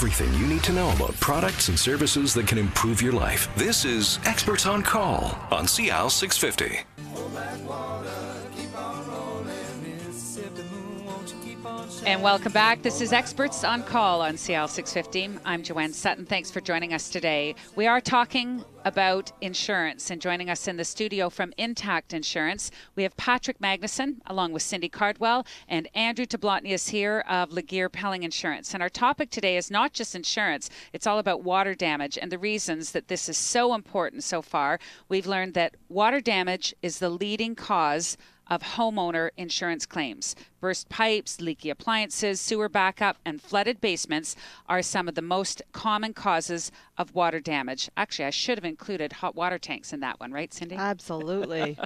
everything you need to know about products and services that can improve your life. This is Experts on Call on CL 650. And welcome back. This is Experts on Call on CL 650. I'm Joanne Sutton. Thanks for joining us today. We are talking about insurance, and joining us in the studio from IntactInsurance, we have Patrick Magnuson along with Cindy Cardwell, and Andrew Tablotny is here of Laguerre Pelling Insurance. And our topic today is not just insurance, it's all about water damage and the reasons that this is so important so far. We've learned that water damage is the leading cause of homeowner insurance claims. Burst pipes, leaky appliances, sewer backup, and flooded basements are some of the most common causes of water damage. Actually, I should have included hot water tanks in that one, right, Cindy? Absolutely.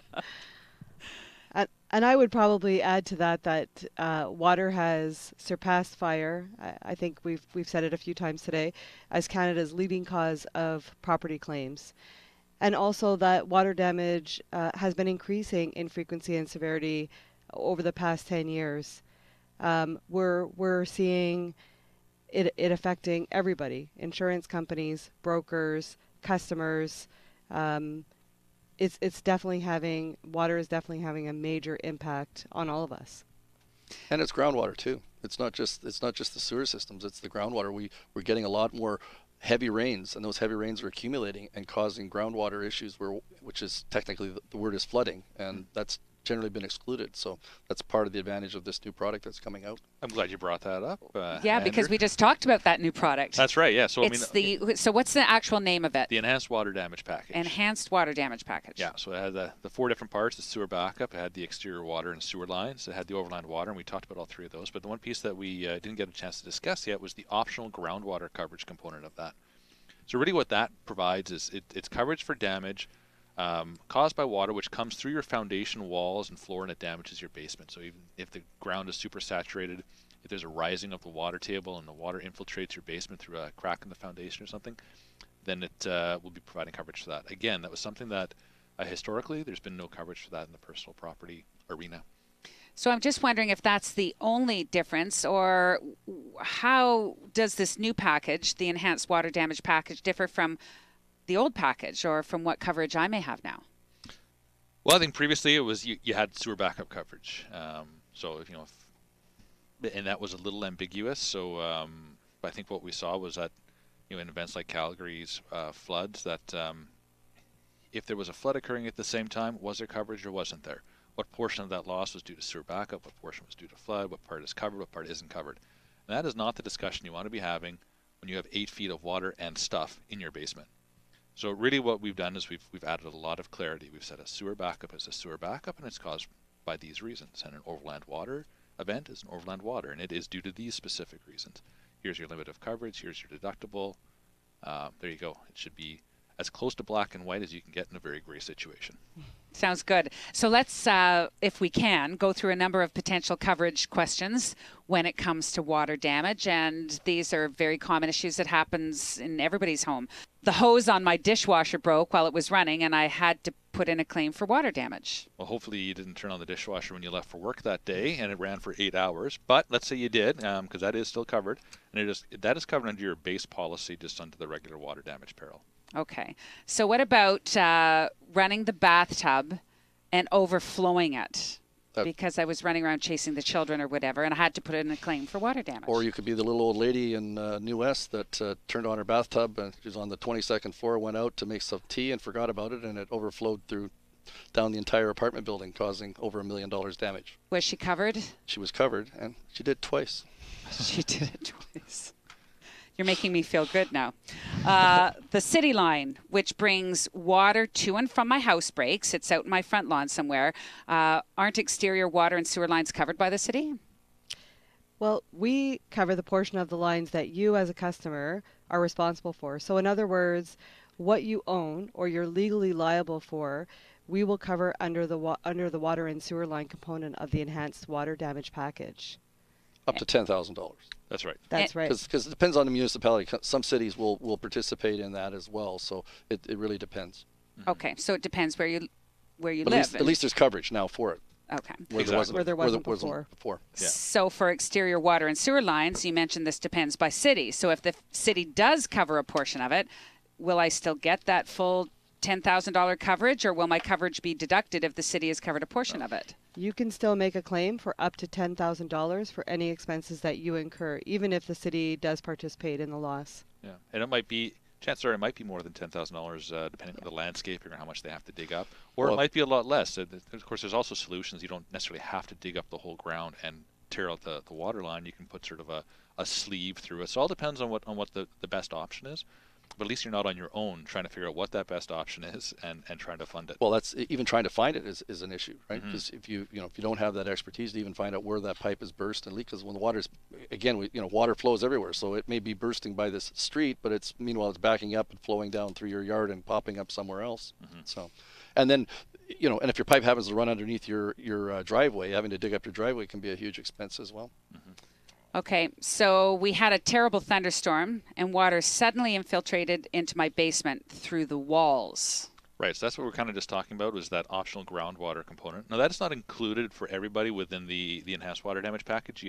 And I would probably add to that water has surpassed fire. I think we've said it a few times today, as Canada's leading cause of property claims. And also that water damage has been increasing in frequency and severity over the past 10 years. We're seeing it affecting everybody, insurance companies, brokers, customers. It's definitely water is definitely having a major impact on all of us. And it's groundwater too. It's not just the sewer systems, it's the groundwater. We're getting a lot more heavy rains, and those heavy rains are accumulating and causing groundwater issues, which is technically the word is flooding, and that's generally been excluded. So that's part of the advantage of this new product that's coming out. I'm glad you brought that up. Yeah, Andrew. because we just talked about that new product. That's right. Yeah. So so what's the actual name of it? The Enhanced Water Damage Package. Enhanced Water Damage Package. Yeah. So it had the four different parts: the sewer backup, it had the exterior water and sewer lines, it had the overland water, and we talked about all three of those. But the one piece that we didn't get a chance to discuss yet was the optional groundwater coverage component of that. So really what that provides is it's coverage for damage caused by water which comes through your foundation walls and floor and it damages your basement. So even if the ground is super saturated, if there's a rising of the water table and the water infiltrates your basement through a crack in the foundation or something, then it will be providing coverage for that. Again, that was something that historically there's been no coverage for that in the personal property arena. So I'm just wondering if that's the only difference, or how does this new package, the Enhanced Water Damage Package, differ from the old package or from what coverage I may have now? Well, I think previously it was you had sewer backup coverage. So, and that was a little ambiguous. So I think what we saw was that, in events like Calgary's floods, that if there was a flood occurring at the same time, was there coverage or wasn't there? What portion of that loss was due to sewer backup? What portion was due to flood? What part is covered? What part isn't covered? And that is not the discussion you want to be having when you have 8 feet of water and stuff in your basement. So really what we've done is we've added a lot of clarity. We've said a sewer backup is a sewer backup, and it's caused by these reasons. And an overland water event is an overland water, and it is due to these specific reasons. Here's your limit of coverage. Here's your deductible. There you go. It should be as close to black and white as you can get in a very gray situation. Sounds good. So let's, if we can, go through a number of potential coverage questions when it comes to water damage. And these are very common issues that happens in everybody's home. The hose on my dishwasher broke while it was running, and I had to put in a claim for water damage. Well, hopefully you didn't turn on the dishwasher when you left for work that day and it ran for 8 hours. But let's say you did, because that is still covered. And that is covered under your base policy, just under the regular water damage peril. Okay. So what about running the bathtub and overflowing it? Because I was running around chasing the children or whatever, and I had to put in a claim for water damage. Or you could be the little old lady in New West that turned on her bathtub and she was on the 22nd floor, went out to make some tea and forgot about it, and it overflowed down the entire apartment building, causing over $1 million damage. Was she covered? She was covered, and she did it twice. She did it twice. You're making me feel good now. The city line, which brings water to and from my house, breaks. It's out in my front lawn somewhere. Aren't exterior water and sewer lines covered by the city? Well, we cover the portion of the lines that you as a customer are responsible for. So in other words, what you own or you're legally liable for, we will cover under the water and sewer line component of the Enhanced Water Damage Package. Up to $10,000. That's right. That's right. Because it depends on the municipality. Some cities will participate in that as well. So it really depends. Okay, so it depends where you But live. at least there's coverage now for it. Okay. Where there wasn't before. Yeah. So for exterior water and sewer lines, you mentioned this depends by city. So if the city does cover a portion of it, will I still get that full $10,000 coverage, or will my coverage be deducted if the city has covered a portion of it? You can still make a claim for up to $10,000 for any expenses that you incur, even if the city does participate in the loss. Yeah, and it might be, chances are it might be more than $10,000 depending on the landscaping or how much they have to dig up, or it might be a lot less. Of course, there's also solutions. You don't necessarily have to dig up the whole ground and tear out the water line. You can put sort of a sleeve through it. So it all depends on what the best option is. But at least you're not on your own trying to figure out what that best option is and trying to fund it. Well, that's even trying to find it is an issue, right? Because if you don't have that expertise to even find out where that pipe is burst and leak, because when the water's, again, water flows everywhere, so it may be bursting by this street, but meanwhile it's backing up and flowing down through your yard and popping up somewhere else. So, and then, and if your pipe happens to run underneath your driveway, having to dig up your driveway can be a huge expense as well. Okay, so we had a terrible thunderstorm, and water suddenly infiltrated into my basement through the walls. Right, so that's what we're kind of just talking about, was that optional groundwater component. Now, that's not included for everybody within the enhanced water damage package.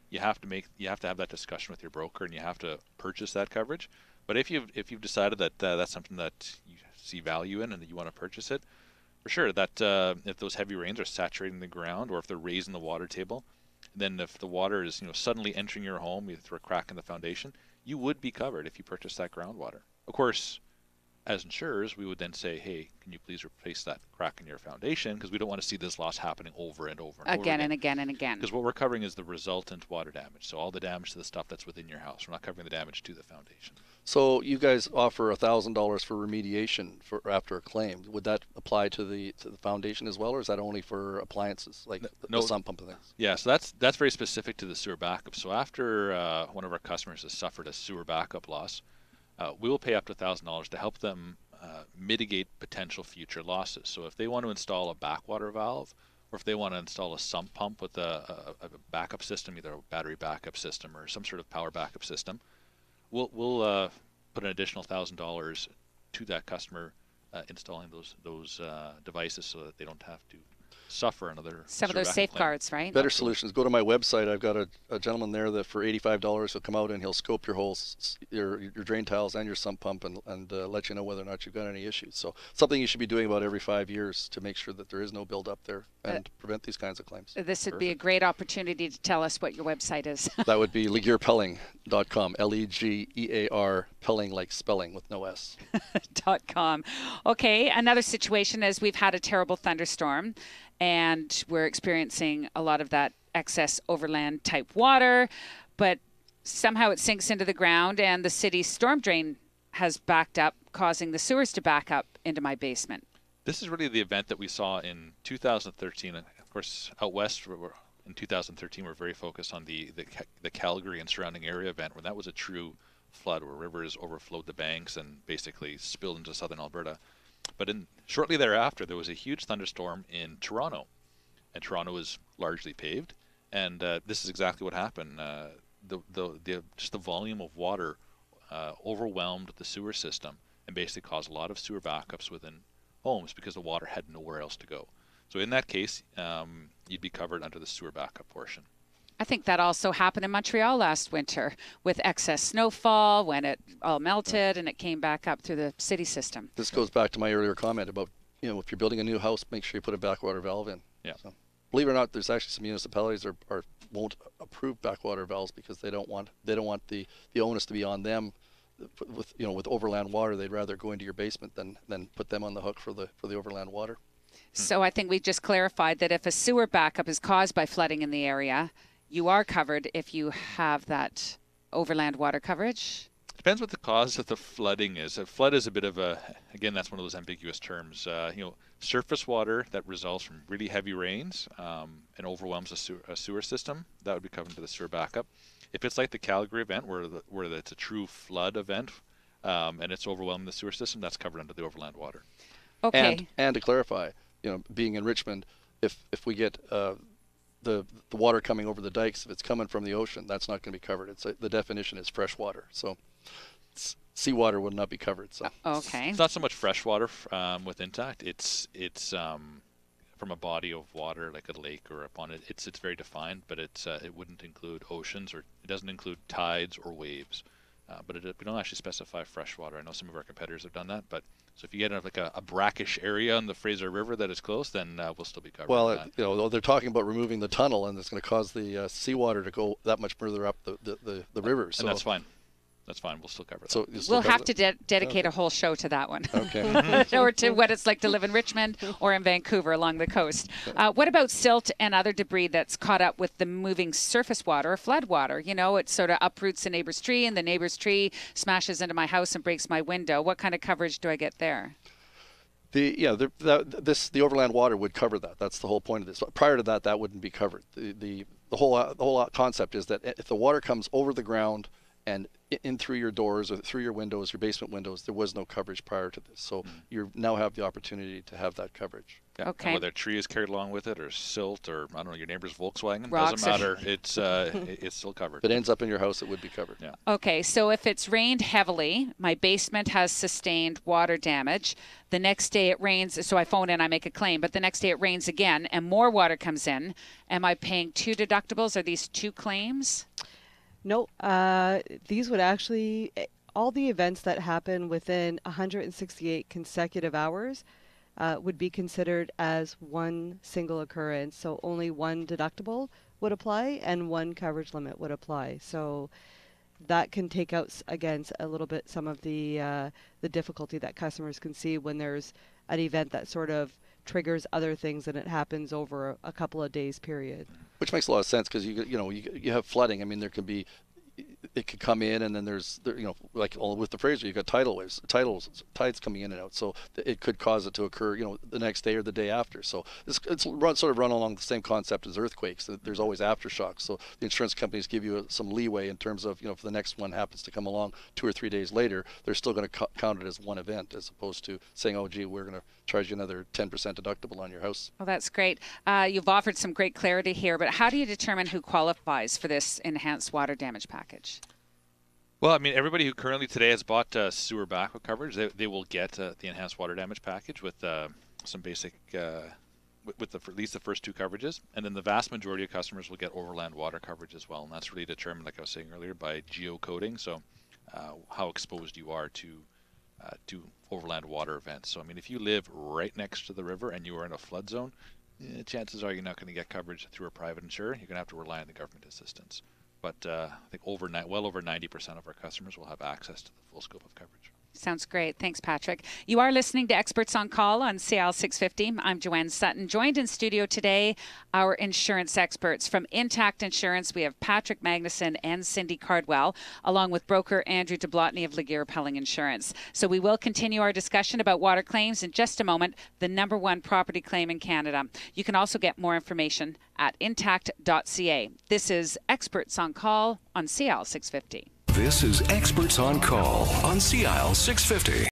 You have to have that discussion with your broker, and you have to purchase that coverage. But if you've decided that that's something that you see value in and that you want to purchase it, for sure, that if those heavy rains are saturating the ground or if they're raising the water table, then if the water is suddenly entering your home either through a crack in the foundation, you would be covered if you purchase that groundwater. Of course, as insurers, we would then say, hey, can you please replace that crack in your foundation, because we don't want to see this loss happening over and over and Again over and again and again. Because what we're covering is the resultant water damage, so all the damage to the stuff that's within your house. We're not covering the damage to the foundation. So you guys offer $1,000 for remediation for after a claim. Would that apply to the foundation as well, or is that only for appliances like the sump pump and things? Yeah, so that's very specific to the sewer backup. So after one of our customers has suffered a sewer backup loss, we will pay up to $1,000 to help them mitigate potential future losses. So if they want to install a backwater valve, or if they want to install a sump pump with a backup system, either a battery backup system or some sort of power backup system, we'll put an additional $1,000 to that customer installing those devices so that they don't have to suffer another. Some of those safeguards, right? Better solutions. Go to my website. I've got a gentleman there that for $85 he'll come out and he'll scope your holes, your drain tiles and your sump pump and let you know whether or not you've got any issues. So something you should be doing about every 5 years to make sure that there is no buildup there and prevent these kinds of claims. This would be a great opportunity to tell us what your website is. That would be legearpelling.com, Legear, Pelling like spelling with no S. .com. Okay, another situation is we've had a terrible thunderstorm, and we're experiencing a lot of that excess overland type water, but somehow it sinks into the ground and the city's storm drain has backed up, causing the sewers to back up into my basement. This is really the event that we saw in 2013. And of course, out west, in 2013, we're very focused on the Calgary and surrounding area event, where that was a true flood, where rivers overflowed the banks and basically spilled into southern Alberta. But shortly thereafter, there was a huge thunderstorm in Toronto, and Toronto is largely paved. And this is exactly what happened. Just the volume of water overwhelmed the sewer system and basically caused a lot of sewer backups within homes because the water had nowhere else to go. So in that case, you'd be covered under the sewer backup portion. I think that also happened in Montreal last winter with excess snowfall when it all melted and it came back up through the city system. This goes back to my earlier comment about, if you're building a new house, make sure you put a backwater valve in. Yeah. So, believe it or not, there's actually some municipalities that won't approve backwater valves because they don't want the onus to be on them. With overland water, they'd rather go into your basement than put them on the hook for the overland water. So I think we just clarified that if a sewer backup is caused by flooding in the area, you are covered if you have that overland water coverage. Depends what the cause of the flooding is. A flood is a bit of again, that's one of those ambiguous terms. Surface water that results from really heavy rains and overwhelms a sewer system, that would be covered into the sewer backup. If it's like the Calgary event, where it's a true flood event and it's overwhelming the sewer system, that's covered under the overland water. Okay. And to clarify, being in Richmond, if we get the water coming over the dikes, if it's coming from the ocean, that's not going to be covered. The definition is fresh water, so seawater would not be covered. So okay. It's not so much fresh water with Intact. It's from a body of water like a lake or a pond. It's very defined, but it wouldn't include oceans, or it doesn't include tides or waves. But we don't actually specify freshwater. I know some of our competitors have done that, but so if you get like a brackish area on the Fraser River that is close, then we'll still be covered. Well, they're talking about removing the tunnel, and it's going to cause the seawater to go that much further up the river. So and that's fine. That's fine. We'll still cover that. So we'll have to dedicate a whole show to that one. Okay. Or to what it's like to live in Richmond or in Vancouver along the coast. What about silt and other debris that's caught up with the moving surface water or flood water? It sort of uproots the neighbor's tree, and the neighbor's tree smashes into my house and breaks my window. What kind of coverage do I get there? The overland water would cover that. That's the whole point of this. Prior to that, that wouldn't be covered. The whole concept is that if the water comes over the ground and in through your doors or through your windows, your basement windows, there was no coverage prior to this. So you now have the opportunity to have that coverage. Yeah. Okay. And whether a tree is carried along with it, or silt, or I don't know, your neighbor's Volkswagen, Rocks doesn't matter. It's still covered. If it ends up in your house, it would be covered. Yeah. Okay, so if it's rained heavily, my basement has sustained water damage. The next day it rains, so I phone in, I make a claim, but the next day it rains again and more water comes in. Am I paying 2 deductibles? Are these 2 claims? No, these would actually, all the events that happen within 168 consecutive hours would be considered as one single occurrence. So only 1 deductible would apply and 1 coverage limit would apply. So that can take out, again, a little bit some of the difficulty that customers can see when there's an event that sort of triggers other things and it happens over a couple of days period. Which makes a lot of sense, because you have flooding. I mean, there can be, it could come in, and then there's like with the Fraser, you've got tides coming in and out, so it could cause it to occur the next day or the day after. So it's sort of run along the same concept as earthquakes. There's always aftershocks, so the insurance companies give you some leeway in terms of if the next one happens to come along 2 or 3 days later, they're still going to count it as one event, as opposed to saying, oh gee, we're going to charge you another 10% deductible on your house. Well, that's great. You've offered some great clarity here, but how do you determine who qualifies for this enhanced water damage package? Well, I mean, everybody who currently today has bought sewer backhoe coverage, they will get the enhanced water damage package with some basic, with at least the first 2 coverages. And then the vast majority of customers will get overland water coverage as well. And that's really determined, like I was saying earlier, by geocoding. So how exposed you are to overland water events. So, I mean, if you live right next to the river and you are in a flood zone, chances are you're not going to get coverage through a private insurer. You're going to have to rely on the government assistance. But I think well over 90% of our customers will have access to the full scope of coverage. Sounds great. Thanks, Patrick. You are listening to Experts on Call on CL 650. I'm Joanne Sutton. Joined in studio today, our insurance experts from Intact Insurance. We have Patrick Magnuson and Cindy Cardwell, along with broker Andrew DeBlotney of Laguerre Pelling Insurance. So we will continue our discussion about water claims in just a moment, the #1 property claim in Canada. You can also get more information at intact.ca. This is Experts on Call on CL 650. This is Experts on Call on CL 650.